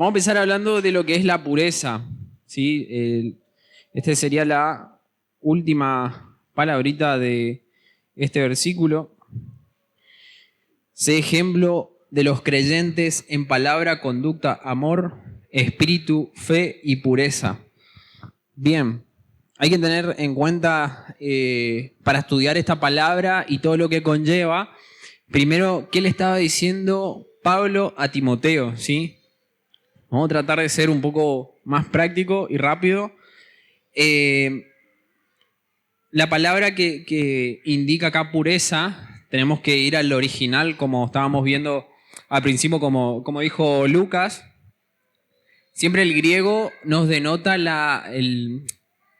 Vamos a empezar hablando de lo que es la pureza, ¿sí? Esta sería la última palabrita de este versículo. Sé ejemplo de los creyentes en palabra, conducta, amor, espíritu, fe y pureza. Bien, hay que tener en cuenta para estudiar esta palabra y todo lo que conlleva, primero, ¿qué le estaba diciendo Pablo a Timoteo? ¿Sí? Vamos a tratar de ser un poco más práctico y rápido. La palabra que indica acá pureza, tenemos que ir al original, como estábamos viendo al principio, como dijo Lucas. Siempre el griego nos denota el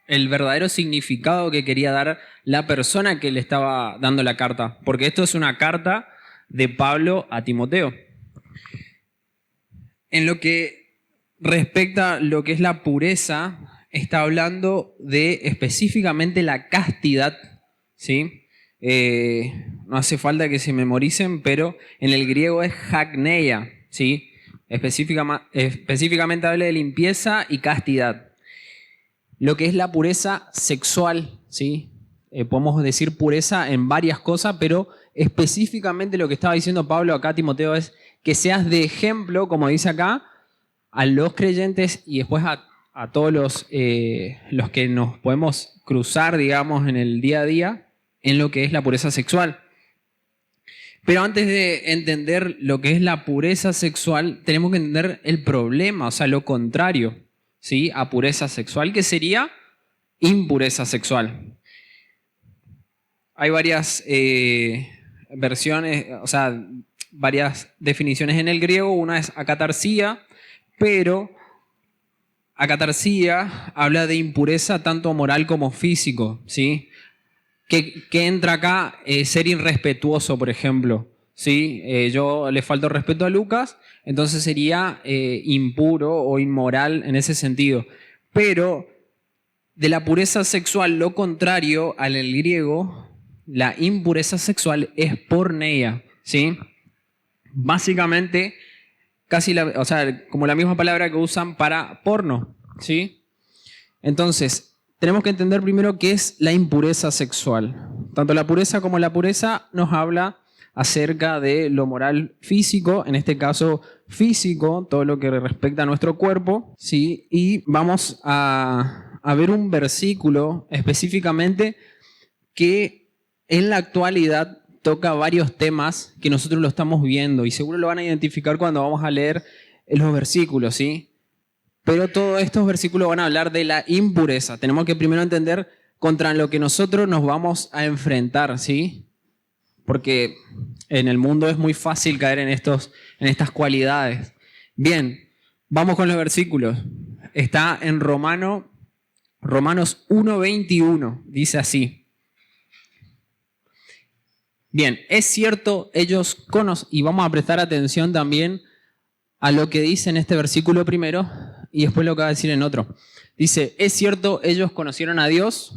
verdadero significado que quería dar la persona que le estaba dando la carta, porque esto es una carta de Pablo a Timoteo. En lo que respecta a lo que es la pureza, está hablando de específicamente la castidad, ¿sí? No hace falta que se memoricen, pero en el griego es hagneia, ¿sí? Específicamente habla de limpieza y castidad. Lo que es la pureza sexual, ¿sí? Podemos decir pureza en varias cosas, pero específicamente lo que estaba diciendo Pablo acá a Timoteo es que seas de ejemplo, como dice acá, a los creyentes y después a todos los que nos podemos cruzar, digamos, en el día a día, en lo que es la pureza sexual. Pero antes de entender lo que es la pureza sexual, tenemos que entender el problema, o sea, lo contrario, ¿sí? A pureza sexual, que sería impureza sexual. Hay varias versiones, o sea, varias definiciones en el griego. Una es acatarsia, pero acatarsia habla de impureza tanto moral como físico, ¿sí? ¿Qué entra acá? Ser irrespetuoso, por ejemplo, ¿sí? Yo le falto respeto a Lucas, entonces sería impuro o inmoral en ese sentido. Pero de la pureza sexual, lo contrario al griego, la impureza sexual es porneia, ¿sí? Básicamente, como la misma palabra que usan para porno, ¿sí? Entonces, tenemos que entender primero qué es la impureza sexual. Tanto la pureza como la pureza nos habla acerca de lo moral físico, en este caso físico, todo lo que respecta a nuestro cuerpo, ¿sí? Y vamos a ver un versículo específicamente que en la actualidad toca varios temas que nosotros lo estamos viendo y seguro lo van a identificar cuando vamos a leer los versículos, ¿sí? Pero todos estos versículos van a hablar de la impureza. Tenemos que primero entender contra lo que nosotros nos vamos a enfrentar, ¿sí? Porque en el mundo es muy fácil caer en estas cualidades. Bien, vamos con los versículos. Está en Romanos 1:21, dice así. Bien, es cierto, ellos conocen, y vamos a prestar atención también a lo que dice en este versículo primero y después lo que va a decir en otro. Dice, es cierto, ellos conocieron a Dios,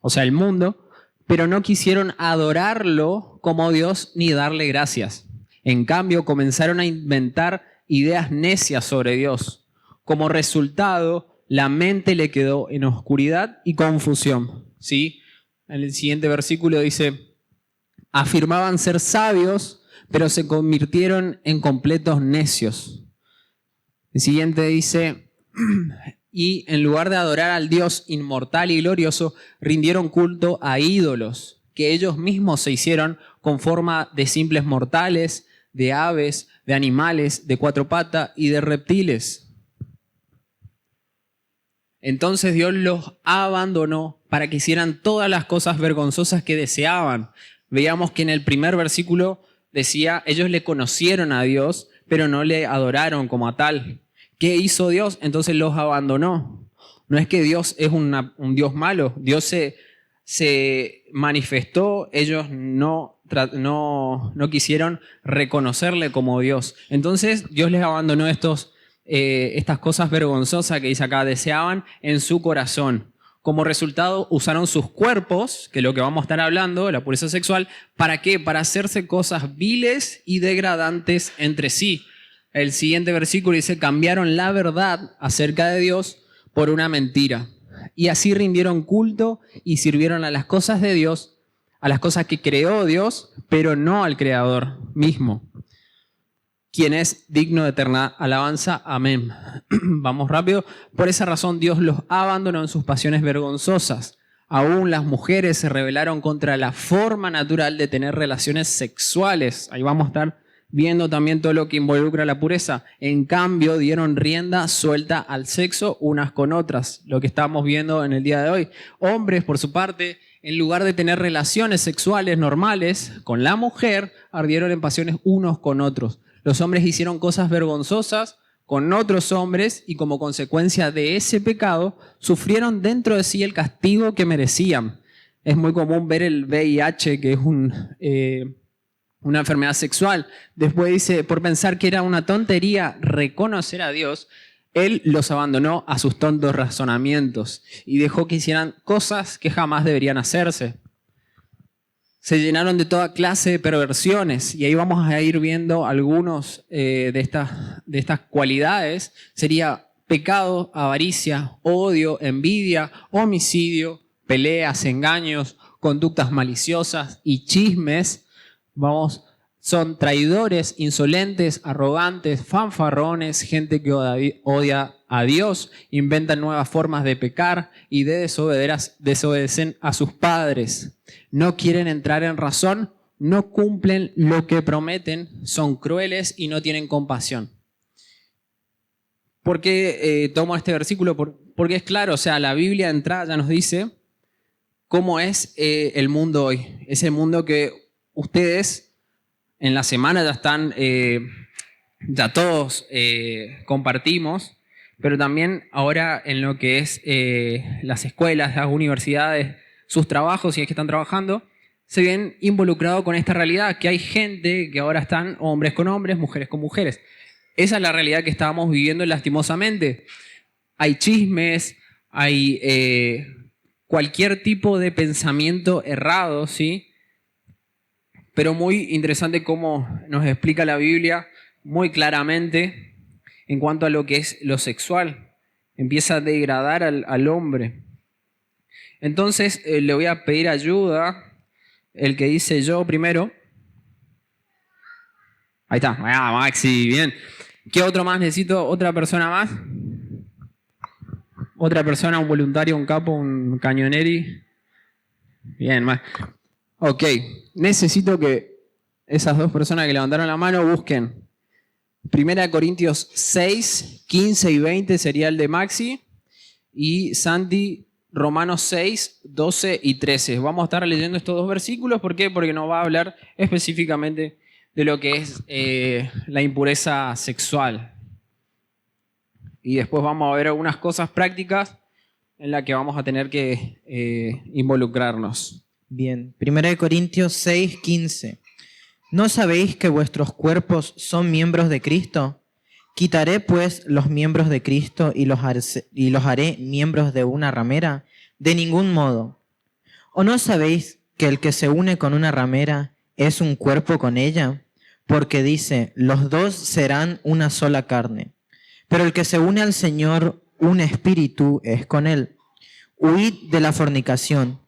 o sea, el mundo, pero no quisieron adorarlo como Dios ni darle gracias. En cambio, comenzaron a inventar ideas necias sobre Dios. Como resultado, la mente le quedó en oscuridad y confusión. ¿Sí? En el siguiente versículo dice, afirmaban ser sabios, pero se convirtieron en completos necios. El siguiente dice, y en lugar de adorar al Dios inmortal y glorioso, rindieron culto a ídolos que ellos mismos se hicieron con forma de simples mortales, de aves, de animales, de cuatro patas y de reptiles. Entonces Dios los abandonó para que hicieran todas las cosas vergonzosas que deseaban. Veíamos que en el primer versículo decía, ellos le conocieron a Dios, pero no le adoraron como a tal. ¿Qué hizo Dios? Entonces los abandonó. No es que Dios es un Dios malo. Dios se manifestó, ellos no quisieron reconocerle como Dios. Entonces Dios les abandonó estas cosas vergonzosas que dice acá, deseaban en su corazón. Como resultado, usaron sus cuerpos, que es lo que vamos a estar hablando, la pureza sexual, ¿para qué? Para hacerse cosas viles y degradantes entre sí. El siguiente versículo dice, cambiaron la verdad acerca de Dios por una mentira. Y así rindieron culto y sirvieron a las cosas de Dios, a las cosas que creó Dios, pero no al Creador mismo, quien es digno de eterna alabanza. Amén. Vamos rápido. Por esa razón Dios los abandonó en sus pasiones vergonzosas. Aún las mujeres se rebelaron contra la forma natural de tener relaciones sexuales. Ahí vamos a estar viendo también todo lo que involucra la pureza. En cambio, dieron rienda suelta al sexo unas con otras, lo que estamos viendo en el día de hoy. Hombres, por su parte, en lugar de tener relaciones sexuales normales con la mujer, ardieron en pasiones unos con otros. Los hombres hicieron cosas vergonzosas con otros hombres y como consecuencia de ese pecado sufrieron dentro de sí el castigo que merecían. Es muy común ver el VIH, que es una enfermedad sexual. Después dice, por pensar que era una tontería reconocer a Dios, Él los abandonó a sus tontos razonamientos y dejó que hicieran cosas que jamás deberían hacerse. Se llenaron de toda clase de perversiones y ahí vamos a ir viendo algunos de estas cualidades. Sería pecado, avaricia, odio, envidia, homicidio, peleas, engaños, conductas maliciosas y chismes. Son traidores, insolentes, arrogantes, fanfarrones, gente que odia a Dios, inventan nuevas formas de pecar y de desobedecen a sus padres. No quieren entrar en razón, no cumplen lo que prometen, son crueles y no tienen compasión. ¿Por qué tomo este versículo? Porque es claro, o sea, la Biblia de entrada ya nos dice cómo es el mundo hoy. Ese mundo que ustedes en la semana ya están, ya todos compartimos, pero también ahora en lo que es las escuelas, las universidades, sus trabajos, si es que están trabajando, se ven involucrados con esta realidad, que hay gente que ahora están hombres con hombres, mujeres con mujeres. Esa es la realidad que estábamos viviendo lastimosamente. Hay chismes, hay cualquier tipo de pensamiento errado, ¿sí? Pero muy interesante cómo nos explica la Biblia muy claramente en cuanto a lo que es lo sexual. Empieza a degradar al hombre. Entonces le voy a pedir ayuda, el que dice yo primero. Ahí está, Maxi, bien. ¿Qué otro más necesito? ¿Otra persona más? ¿Otra persona, un voluntario, un capo, un cañoneri? Bien, más. Ok, necesito que esas dos personas que levantaron la mano busquen 1 Corintios 6, 15 y 20 sería el de Maxi, y Santi, Romanos 6, 12 y 13. Vamos a estar leyendo estos dos versículos. ¿Por qué? Porque nos va a hablar específicamente de lo que es la impureza sexual. Y después vamos a ver algunas cosas prácticas en las que vamos a tener que involucrarnos. Bien, 1 Corintios 6, 15. ¿No sabéis que vuestros cuerpos son miembros de Cristo? ¿Quitaré pues los miembros de Cristo y los haré miembros de una ramera? De ningún modo. ¿O no sabéis que el que se une con una ramera es un cuerpo con ella? Porque dice, los dos serán una sola carne. Pero el que se une al Señor, un espíritu es con él. Huid de la fornicación.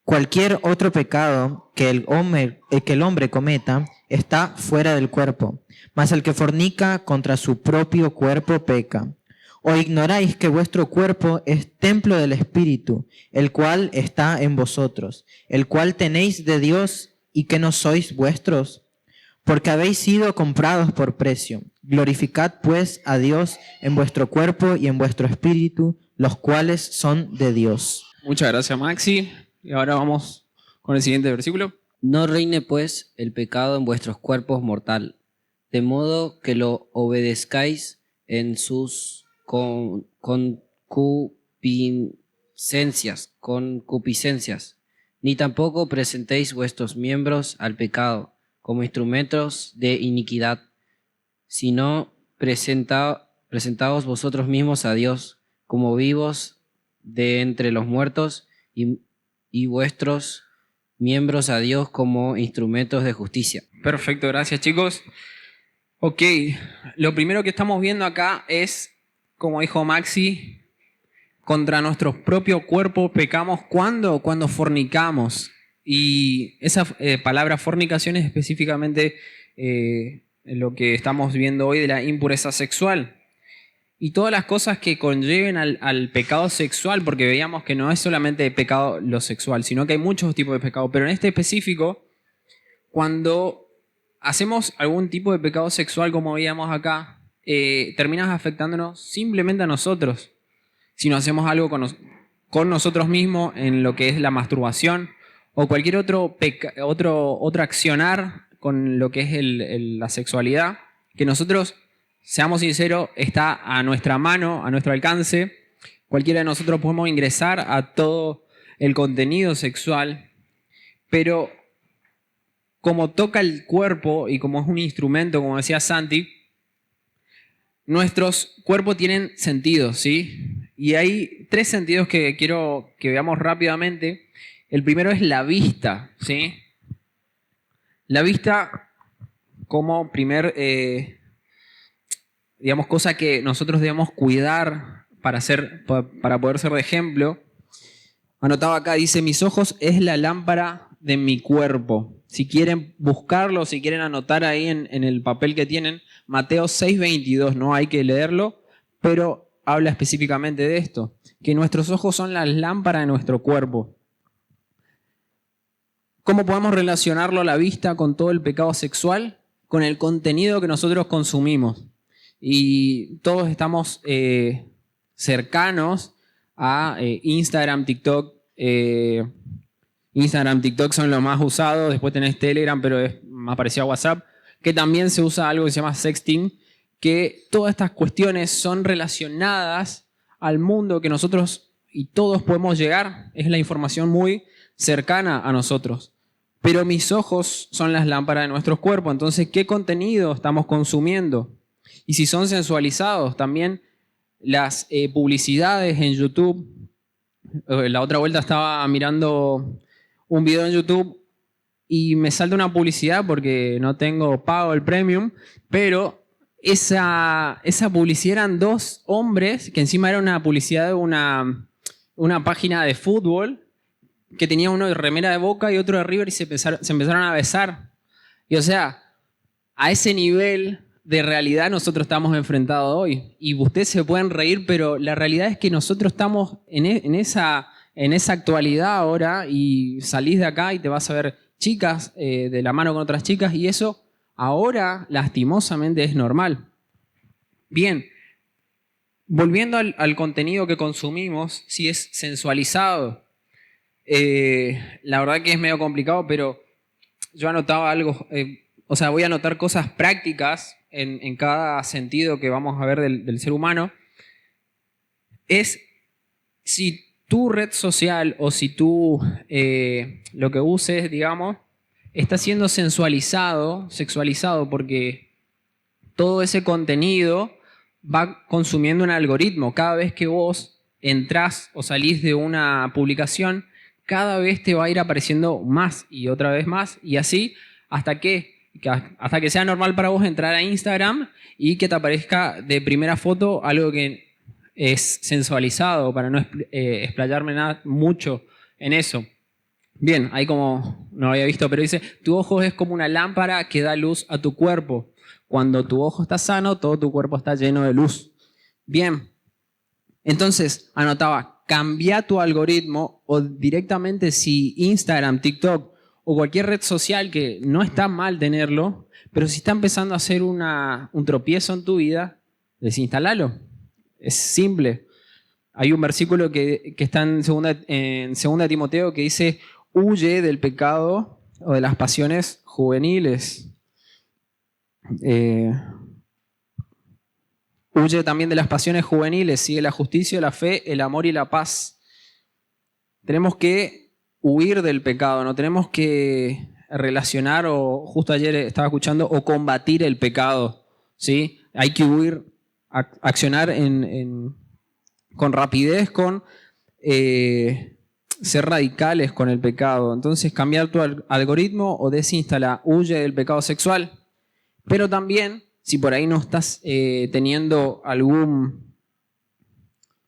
Cualquier otro pecado que el hombre cometa está fuera del cuerpo, mas el que fornica contra su propio cuerpo peca. ¿O ignoráis que vuestro cuerpo es templo del Espíritu, el cual está en vosotros, el cual tenéis de Dios y que no sois vuestros? Porque habéis sido comprados por precio. Glorificad pues a Dios en vuestro cuerpo y en vuestro espíritu, los cuales son de Dios. Muchas gracias, Maxi. Y ahora vamos con el siguiente versículo. No reine pues el pecado en vuestros cuerpos mortal, de modo que lo obedezcáis en sus concupiscencias, ni tampoco presentéis vuestros miembros al pecado como instrumentos de iniquidad, sino presentaos vosotros mismos a Dios como vivos de entre los muertos y vuestros miembros a Dios como instrumentos de justicia. Perfecto, gracias chicos. Ok, lo primero que estamos viendo acá es, como dijo Maxi, contra nuestros propios cuerpos pecamos ¿cuándo? Cuando fornicamos. Y esa palabra fornicación es específicamente lo que estamos viendo hoy de la impureza sexual. Y todas las cosas que conlleven al pecado sexual, porque veíamos que no es solamente pecado lo sexual, sino que hay muchos tipos de pecado. Pero en este específico, cuando hacemos algún tipo de pecado sexual, como veíamos acá, terminas afectándonos simplemente a nosotros. Si no hacemos algo con nosotros mismos en lo que es la masturbación o cualquier otro accionar con lo que es la sexualidad, que nosotros, seamos sinceros, está a nuestra mano, a nuestro alcance. Cualquiera de nosotros podemos ingresar a todo el contenido sexual, pero como toca el cuerpo y como es un instrumento, como decía Santi, nuestros cuerpos tienen sentidos, ¿sí? Y hay 3 sentidos que quiero que veamos rápidamente. El primero es la vista, ¿sí? La vista como primer, digamos, cosa que nosotros debemos cuidar para poder ser de ejemplo. Anotado acá, dice, mis ojos es la lámpara de mi cuerpo. Si quieren buscarlo, si quieren anotar ahí en el papel que tienen, Mateo 6:22, no hay que leerlo, pero habla específicamente de esto, que nuestros ojos son la lámpara de nuestro cuerpo. ¿Cómo podemos relacionarlo la vista con todo el pecado sexual? Con el contenido que nosotros consumimos. Y todos estamos cercanos a Instagram, TikTok. Instagram, TikTok son los más usados, después tenés Telegram, pero es más parecido a WhatsApp, que también se usa algo que se llama sexting, que todas estas cuestiones son relacionadas al mundo que nosotros y todos podemos llegar. Es la información muy cercana a nosotros. Pero mis ojos son las lámparas de nuestros cuerpos. Entonces, ¿qué contenido estamos consumiendo? Y si son sensualizados, también las publicidades en YouTube. La otra vuelta estaba mirando un video en YouTube y me salta una publicidad porque no tengo pago el premium, pero esa publicidad eran 2 hombres, que encima era una publicidad de una página de fútbol, que tenía uno de remera de Boca y otro de River y se empezaron a besar. Y o sea, a ese nivel de realidad nosotros estamos enfrentados hoy. Y ustedes se pueden reír, pero la realidad es que nosotros estamos en esa actualidad ahora y salís de acá y te vas a ver chicas de la mano con otras chicas y eso ahora lastimosamente es normal. Bien, volviendo al contenido que consumimos, si es sensualizado, la verdad que es medio complicado, pero yo anotaba algo, voy a anotar cosas prácticas en cada sentido que vamos a ver del ser humano. Es si tu red social o si tú lo que uses, digamos, está siendo sexualizado, porque todo ese contenido va consumiendo un algoritmo. Cada vez que vos entrás o salís de una publicación, cada vez te va a ir apareciendo más y otra vez más y así hasta que sea normal para vos entrar a Instagram y que te aparezca de primera foto algo que es sensualizado, para no explayarme mucho en eso. Bien, ahí como no lo había visto, pero dice, tu ojo es como una lámpara que da luz a tu cuerpo. Cuando tu ojo está sano, todo tu cuerpo está lleno de luz. Bien, entonces anotaba, cambia tu algoritmo o directamente si Instagram, TikTok o cualquier red social, que no está mal tenerlo, pero si está empezando a hacer un tropiezo en tu vida, desinstalalo. Es simple. Hay un versículo que está en 2 Timoteo que dice, huye del pecado o de las pasiones juveniles. Huye también de las pasiones juveniles, sigue la justicia, la fe, el amor y la paz. Tenemos que huir del pecado, no tenemos que relacionar, o justo ayer estaba escuchando, o combatir el pecado, ¿sí? Hay que huir, accionar con rapidez, con ser radicales con el pecado. Entonces, cambiar tu algoritmo o desinstalar, huye del pecado sexual. Pero también si por ahí no estás teniendo algún...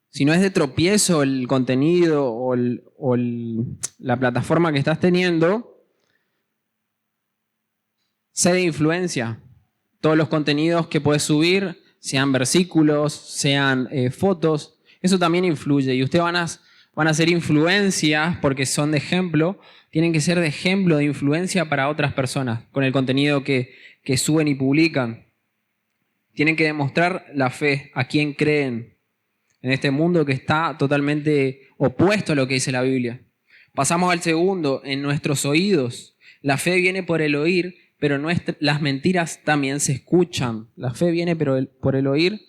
Si no es de tropiezo el contenido o la plataforma que estás teniendo, sé de influencia. Todos los contenidos que puedes subir, sean versículos, sean fotos, eso también influye. Y ustedes van a hacer influencias porque son de ejemplo, tienen que ser de ejemplo, de influencia para otras personas con el contenido que suben y publican. Tienen que demostrar la fe, a quién creen en este mundo que está totalmente opuesto a lo que dice la Biblia. Pasamos al segundo, en nuestros oídos. La fe viene por el oír, pero las mentiras también se escuchan. La fe viene por el oír,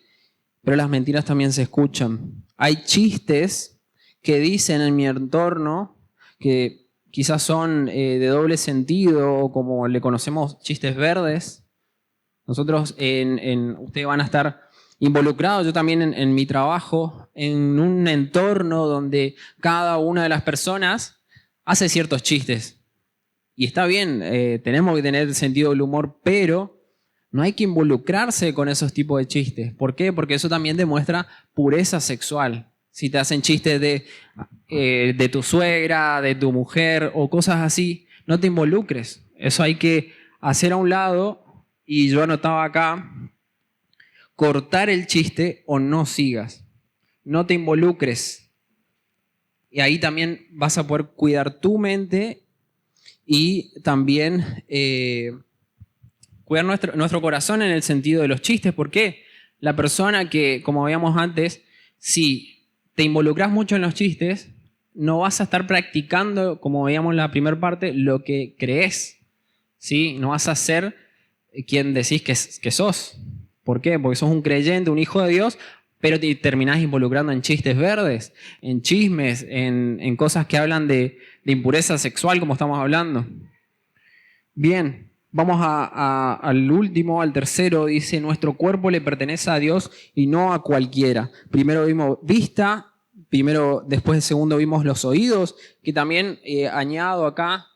pero las mentiras también se escuchan. Hay chistes que dicen en mi entorno que quizás son de doble sentido, o como le conocemos, chistes verdes. Nosotros, ustedes van a estar involucrados, yo también en mi trabajo, en un entorno donde cada una de las personas hace ciertos chistes. Y está bien, tenemos que tener sentido del humor, pero no hay que involucrarse con esos tipos de chistes. ¿Por qué? Porque eso también demuestra pureza sexual. Si te hacen chistes de tu suegra, de tu mujer o cosas así, no te involucres. Eso hay que hacer a un lado. Y yo anotaba acá, cortar el chiste o no sigas. No te involucres. Y ahí también vas a poder cuidar tu mente y también cuidar nuestro corazón en el sentido de los chistes. ¿Por qué? La persona que, como veíamos antes, si te involucras mucho en los chistes, no vas a estar practicando, como veíamos en la primera parte, lo que crees. ¿Sí? No vas a ser quien decís que sos. ¿Por qué? Porque sos un creyente, un hijo de Dios, pero te terminás involucrando en chistes verdes, en chismes, en cosas que hablan de impureza sexual, como estamos hablando. Bien, vamos al último, al tercero. Dice, nuestro cuerpo le pertenece a Dios y no a cualquiera. Primero vimos vista, después de segundo vimos los oídos, que también añado acá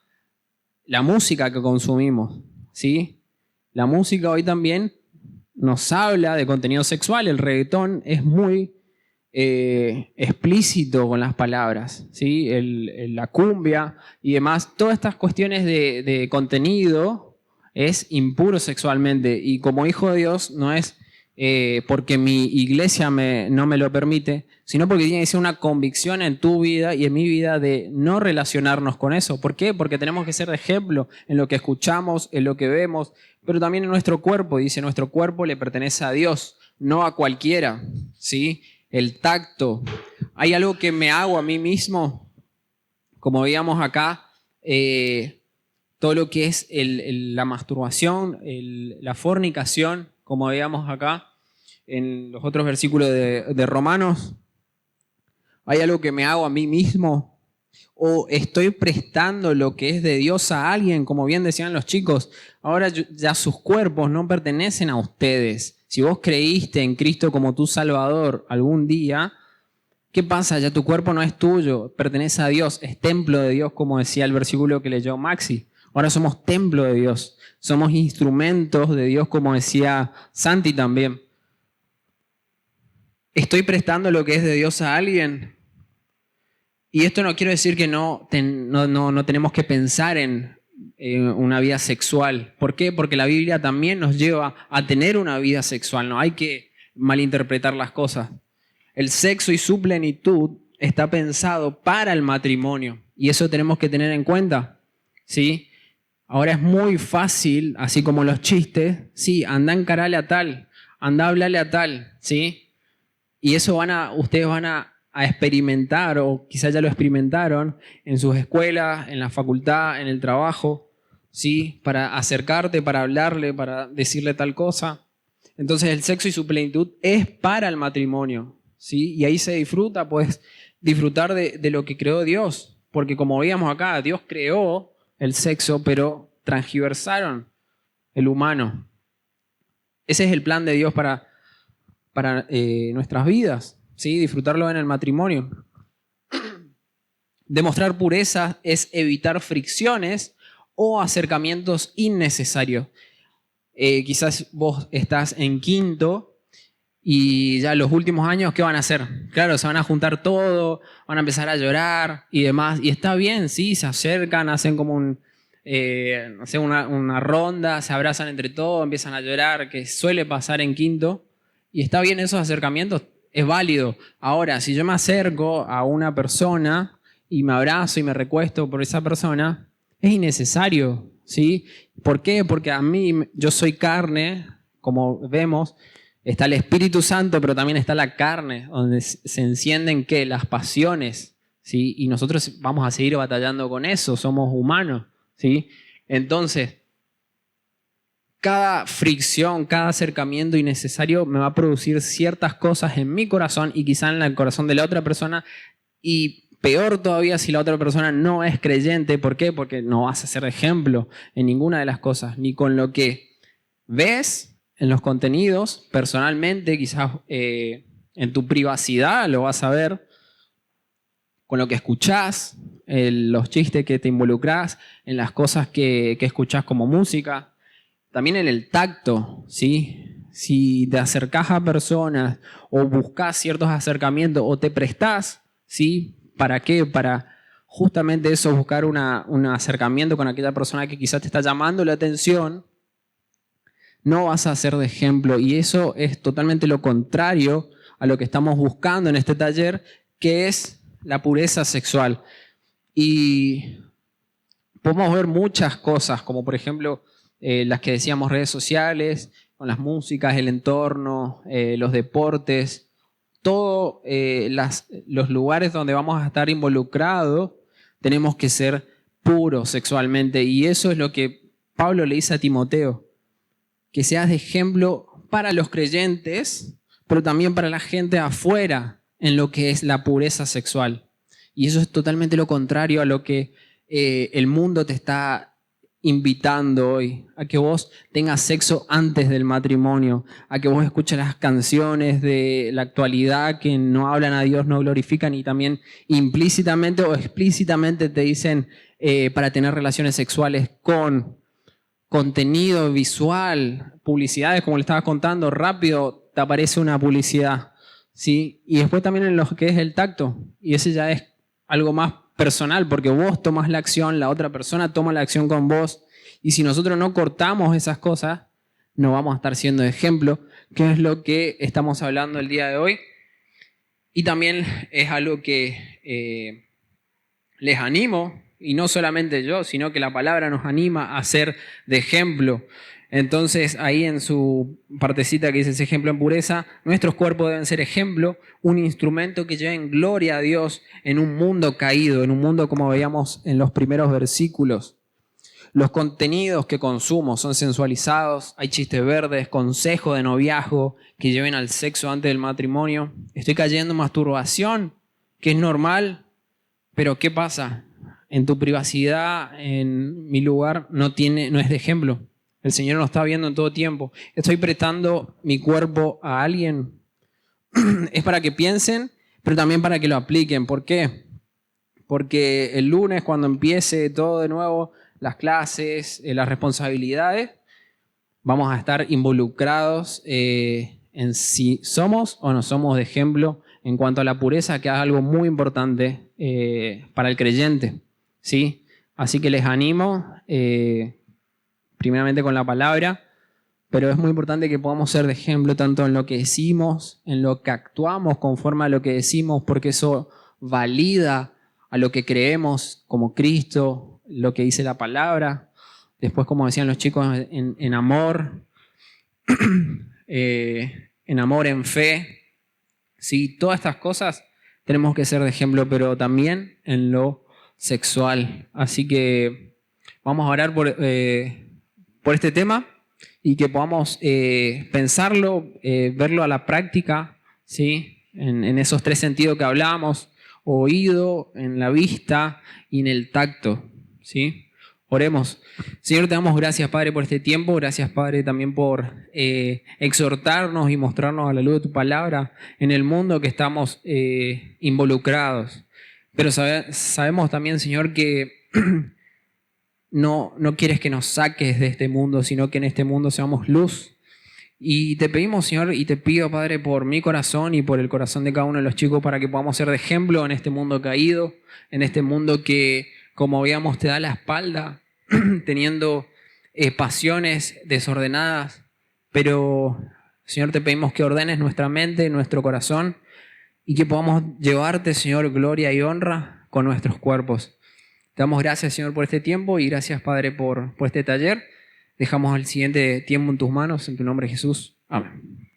la música que consumimos, ¿sí? La música hoy también nos habla de contenido sexual. El reggaetón es muy explícito con las palabras, ¿sí? La cumbia y demás. Todas estas cuestiones de contenido es impuro sexualmente. Y como hijo de Dios no es porque mi iglesia no me lo permite, sino porque tiene que ser una convicción en tu vida y en mi vida de no relacionarnos con eso. ¿Por qué? Porque tenemos que ser de ejemplo en lo que escuchamos, en lo que vemos, pero también en nuestro cuerpo. Dice, nuestro cuerpo le pertenece a Dios, no a cualquiera, ¿sí? El tacto. Hay algo que me hago a mí mismo, como veíamos acá, todo lo que es la masturbación, la fornicación, como veíamos acá en los otros versículos de Romanos. Hay algo que me hago a mí mismo, o estoy prestando lo que es de Dios a alguien, como bien decían los chicos. Ahora ya sus cuerpos no pertenecen a ustedes. Si vos creíste en Cristo como tu Salvador algún día, ¿qué pasa? Ya tu cuerpo no es tuyo, pertenece a Dios, es templo de Dios, como decía el versículo que leyó Maxi. Ahora somos templo de Dios, somos instrumentos de Dios, como decía Santi también. ¿Estoy prestando lo que es de Dios a alguien? Y esto no quiero decir que no tenemos que pensar en una vida sexual. ¿Por qué? Porque la Biblia también nos lleva a tener una vida sexual. No hay que malinterpretar las cosas. El sexo y su plenitud está pensado para el matrimonio. Y eso tenemos que tener en cuenta. ¿Sí? Ahora es muy fácil, así como los chistes, sí, anda a encararle a tal, anda a hablarle a tal, ¿sí? Y eso ustedes van a experimentar, o quizás ya lo experimentaron, en sus escuelas, en la facultad, en el trabajo, ¿sí? Para acercarte, para hablarle, para decirle tal cosa. Entonces el sexo y su plenitud es para el matrimonio, ¿sí? Y ahí se disfruta, pues, disfrutar de lo que creó Dios. Porque como veíamos acá, Dios creó el sexo, pero transgiversaron el humano. Ese es el plan de Dios para nuestras vidas, ¿sí? Disfrutarlo en el matrimonio. Demostrar pureza es evitar fricciones o acercamientos innecesarios. quizás vos estás en quinto y ya los últimos años, ¿qué van a hacer? Claro, se van a juntar todo, van a empezar a llorar y demás. Y está bien, sí, se acercan, hacen como no sé, una ronda, se abrazan entre todos, empiezan a llorar, que suele pasar en quinto. Y está bien esos acercamientos, es válido. Ahora, si yo me acerco a una persona y me abrazo y me recuesto por esa persona, es innecesario, ¿sí? ¿Por qué? Porque a mí, yo soy carne, como vemos, está el Espíritu Santo, pero también está la carne, donde se encienden ¿qué? Las pasiones, ¿sí? Y nosotros vamos a seguir batallando con eso, somos humanos, ¿sí? Entonces, cada fricción, cada acercamiento innecesario me va a producir ciertas cosas en mi corazón y quizá en el corazón de la otra persona, y peor todavía si la otra persona no es creyente. ¿Por qué? Porque no vas a ser ejemplo en ninguna de las cosas, ni con lo que ves en los contenidos, personalmente, quizás en tu privacidad lo vas a ver, con lo que escuchás, los chistes que te involucrás, en las cosas que escuchás como música. También en el tacto, ¿sí? Si te acercás a personas o buscas ciertos acercamientos o te prestás, ¿sí? ¿Para qué? Para justamente eso, buscar un acercamiento con aquella persona que quizás te está llamando la atención. No vas a ser de ejemplo, y eso es totalmente lo contrario a lo que estamos buscando en este taller, que es la pureza sexual. Y podemos ver muchas cosas, como por ejemplo las que decíamos, redes sociales, con las músicas, el entorno, los deportes, todos los lugares donde vamos a estar involucrados, tenemos que ser puros sexualmente. Y eso es lo que Pablo le dice a Timoteo, que seas de ejemplo para los creyentes, pero también para la gente afuera en lo que es la pureza sexual. Y eso es totalmente lo contrario a lo que el mundo te está invitando hoy, a que vos tengas sexo antes del matrimonio, a que vos escuches las canciones de la actualidad que no hablan a Dios, no glorifican, y también implícitamente o explícitamente te dicen para tener relaciones sexuales con contenido visual, publicidades, como le estabas contando, rápido te aparece una publicidad, ¿sí? Y después también en lo que es el tacto, y ese ya es algo más personal, porque vos tomás la acción, la otra persona toma la acción con vos, y si nosotros no cortamos esas cosas, no vamos a estar siendo ejemplo, que es lo que estamos hablando el día de hoy. Y también es algo que les animo, y no solamente yo, sino que la palabra nos anima a ser de ejemplo. Entonces, ahí en su partecita que dice ese ejemplo en pureza, nuestros cuerpos deben ser ejemplo, un instrumento que lleve en gloria a Dios en un mundo caído, en un mundo como veíamos en los primeros versículos. Los contenidos que consumo son sensualizados, hay chistes verdes, consejos de noviazgo que lleven al sexo antes del matrimonio. Estoy cayendo en masturbación, que es normal, pero ¿qué pasa? En tu privacidad, en mi lugar, no es de ejemplo. El Señor nos está viendo en todo tiempo. Estoy prestando mi cuerpo a alguien. Es para que piensen, pero también para que lo apliquen. ¿Por qué? Porque el lunes, cuando empiece todo de nuevo, las clases, las responsabilidades, vamos a estar involucrados en si somos o no somos de ejemplo en cuanto a la pureza, que es algo muy importante para el creyente, ¿sí? Así que les animo, primeramente con la palabra, pero es muy importante que podamos ser de ejemplo tanto en lo que decimos, en lo que actuamos conforme a lo que decimos, porque eso valida a lo que creemos como Cristo, lo que dice la palabra. Después, como decían los chicos, en amor, en amor, en fe. Sí, todas estas cosas tenemos que ser de ejemplo, pero también en lo sexual. Así que vamos a orar por este tema y que podamos pensarlo, verlo a la práctica, ¿sí? En esos tres sentidos que hablábamos: oído, en la vista y en el tacto, ¿sí? Oremos. Señor, te damos gracias, Padre, por este tiempo. Gracias, Padre, también por exhortarnos y mostrarnos a la luz de tu palabra en el mundo que estamos involucrados. Pero sabemos también, Señor, que no quieres que nos saques de este mundo, sino que en este mundo seamos luz. Y te pedimos, Señor, y te pido, Padre, por mi corazón y por el corazón de cada uno de los chicos, para que podamos ser de ejemplo en este mundo caído, en este mundo que, como veíamos, te da la espalda, teniendo pasiones desordenadas. Pero, Señor, te pedimos que ordenes nuestra mente, nuestro corazón, y que podamos llevarte, Señor, gloria y honra con nuestros cuerpos. Te damos gracias, Señor, por este tiempo y gracias, Padre, por este taller. Dejamos el siguiente tiempo en tus manos, en tu nombre, Jesús. Amén.